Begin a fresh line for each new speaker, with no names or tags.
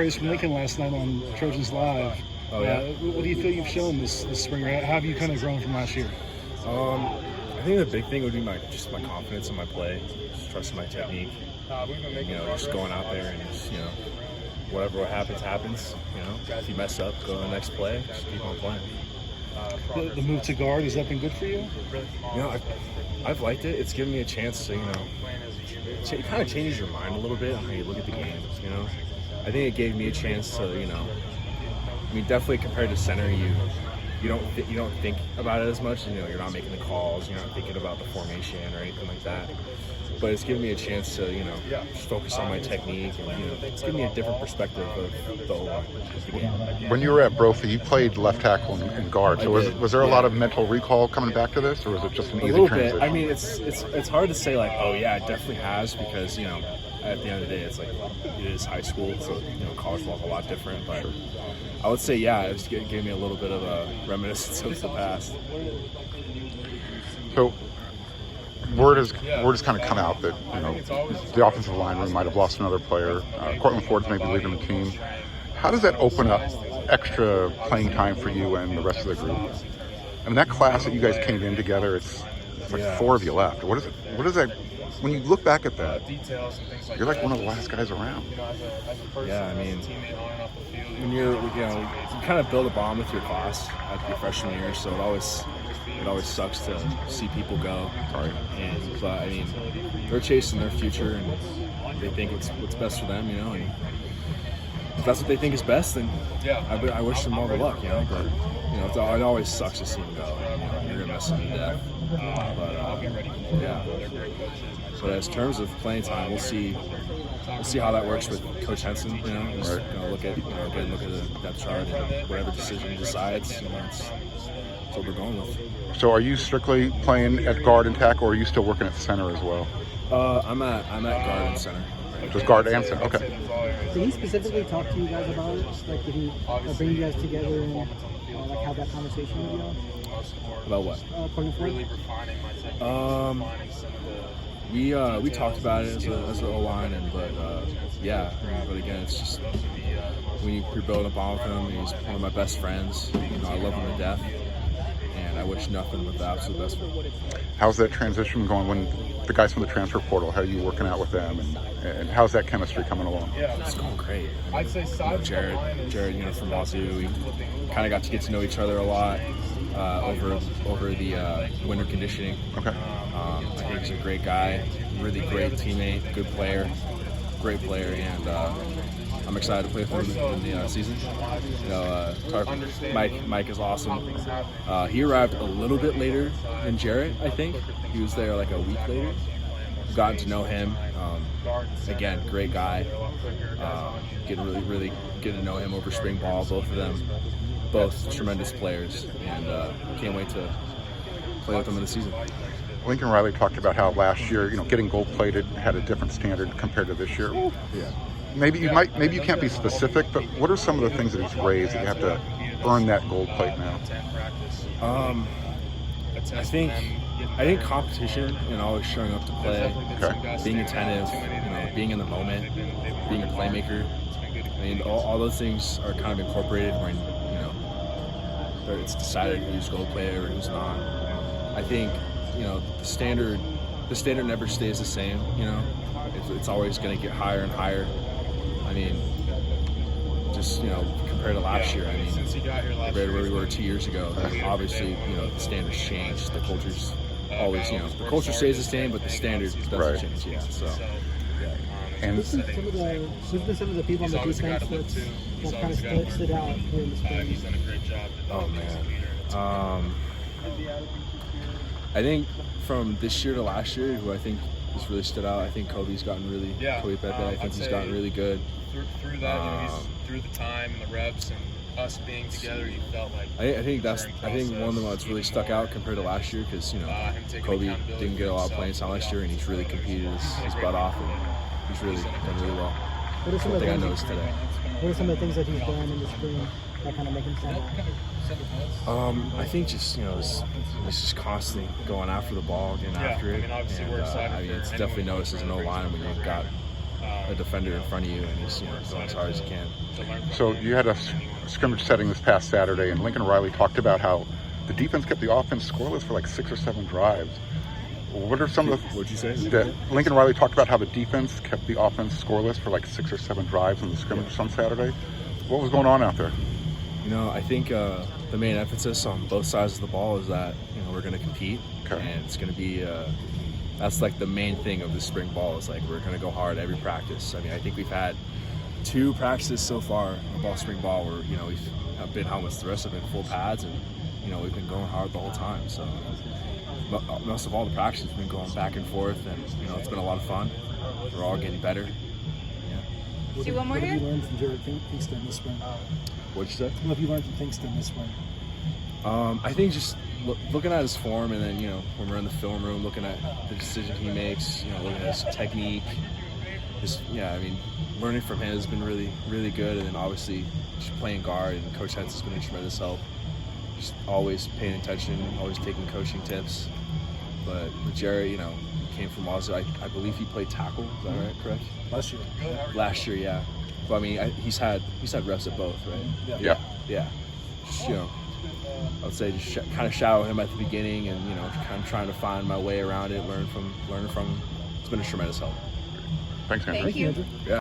Praise from Lincoln last night on Trojans Live.
Oh, yeah?
What do you feel you've shown this spring? How have you kind of grown from last year?
I think the big thing would be my confidence in my play, just trusting my technique. Just going out there and just, whatever happens. If you mess up, go to the next play, just keep on playing.
The move to guard, has that been good for you?
I've liked it. It's given me a chance to, it kind of changes your mind a little bit on how you look at the game, I think it gave me a chance to, definitely compared to center, you don't think about it as much. You're not making the calls, you're not thinking about the formation or anything like that. But it's given me a chance to, just focus on my technique, and it's given me a different perspective of the O-line of the game.
When you were at Brophy, you played left tackle and guard. So was there a lot of mental recall coming back to this, or was it just an easy transition?
Bit. I mean, it's hard to say like, oh yeah, it definitely has, because at the end of the day, it's like it is high school, so college ball is a lot different. But I would say, yeah, it gave me a little bit of a reminiscence of the past.
So word has kind of come out that the offensive line room might have lost another player. Cortland Ford's maybe leaving the team. How does that open up extra playing time for you and the rest of the group? I mean, that class that you guys came in together, it's like four of you left. What is that? When you look back at that, you're like one of the last guys around.
Yeah, I mean, when you kind of build a bond with your class at your freshman year, so it always sucks to see people go.
Right.
But I mean, they're chasing their future, and they think it's what's best for them, and if that's what they think is best, then I wish them all the luck, But it always sucks to see them go. You're gonna miss them to death. But as terms of playing time, we'll see how that works with Coach Henson. Just look at the depth chart, and whatever decision he decides, that's what we're going with.
So, are you strictly playing at guard and tackle, or are you still working at center as well?
I'm at guard and center.
Just guard and center. Okay.
Did he specifically talk to you guys about it? Like, did he bring you guys together and have that conversation with you?
About what? We talked about it as an O-line, but again, it's just when you're building a bond with him, he's one of my best friends. I love him to death, and I wish nothing but the absolute best for him.
How's that transition going? When the guys from the transfer portal, how are you working out with them, and how's that chemistry coming along?
It's going great. I'd say Jared, from Wazoo, we kind of got to get to know each other a lot over the winter conditioning.
Okay.
I think he's a great guy, really great teammate, good player, great player, and I'm excited to play with him in the season. Mike is awesome. He arrived a little bit later than Jarrett, I think. He was there like a week later. Gotten to know him. Again, great guy. Really getting to know him over spring ball. Both of them, both tremendous players, and can't wait to play with them in the season.
Lincoln Riley talked about how last year, getting gold-plated had a different standard compared to this year.
Yeah.
Maybe you can't be specific, but what are some of the things that he's raised that you have to earn that gold plate now?
I think competition and always showing up to play, being attentive, being in the moment, being a playmaker. I mean, all those things are kind of incorporated when it's decided who's gold player or who's not. I think the standard never stays the same. It's always going to get higher and higher. I mean, just compared to last year. I mean, compared to where we were 2 years ago. Obviously, the standards changed. The culture's always, the culture stays the same, but the standard doesn't change. Yeah. So. Yeah.
And
who's been some of the people on the defense that kind of stood out during the spring?
Oh man. I think from this year to last year, who I think has really stood out, I think Kobe's gotten really. Kobe Pepe, I think he's gotten really good.
Through that, through the time and the reps and us being together, you felt like.
I think one of them that's really stuck out compared to last year, because Kobe didn't get a lot of playing time last year, and he's really competed his butt off, and he's really done really well.
What are some
I
of the
think I
things
noticed today.
What are some of the things that he's done in the spring that kind of make him stand out?
I think just he's just constantly going after the ball, getting after it.
Obviously we're excited.
It's definitely noticed as an O-line when you've got a defender in front of you and he's going as hard as he can.
So you had a scrimmage setting this past Saturday, and Lincoln Riley talked about how the defense kept the offense scoreless for like 6 or 7 drives. What are some of the...
What'd you say?
Lincoln Riley talked about how the defense kept the offense scoreless for like 6 or 7 drives in the scrimmage on Saturday. What was going on out there?
I think the main emphasis on both sides of the ball is that we're going to compete,
Okay.
and it's going to be that's like the main thing of the spring ball is like we're going to go hard every practice. I mean, I think we've had 2 practices so far about spring ball where we've been helmets, the rest have been full pads, and we've been going hard the whole time. So most of all the practices have been going back and forth, and it's been a lot of fun. We're all getting better.
What
Do one more
have
here?
you learned from Jared Kingston this spring?
What'd you say?
What have you learned from Kingston this spring?
I think just looking at his form, and then when we're in the film room, looking at the decision he makes, looking at his technique, learning from him has been really, really good. And then obviously just playing guard, and Coach Hentz has been a tremendous help. Just always paying attention, always taking coaching tips. But with Jared, came from Wazoo. I believe he played tackle. Is that right? Correct?
Last year.
Last year, yeah. But I mean, he's had reps at both, right?
Yeah.
Yeah. Just I would say just kind of shadow him at the beginning, and kind of trying to find my way around it, learn from him. It's been a tremendous help.
Thanks, Andrew.
Thank you.
Yeah.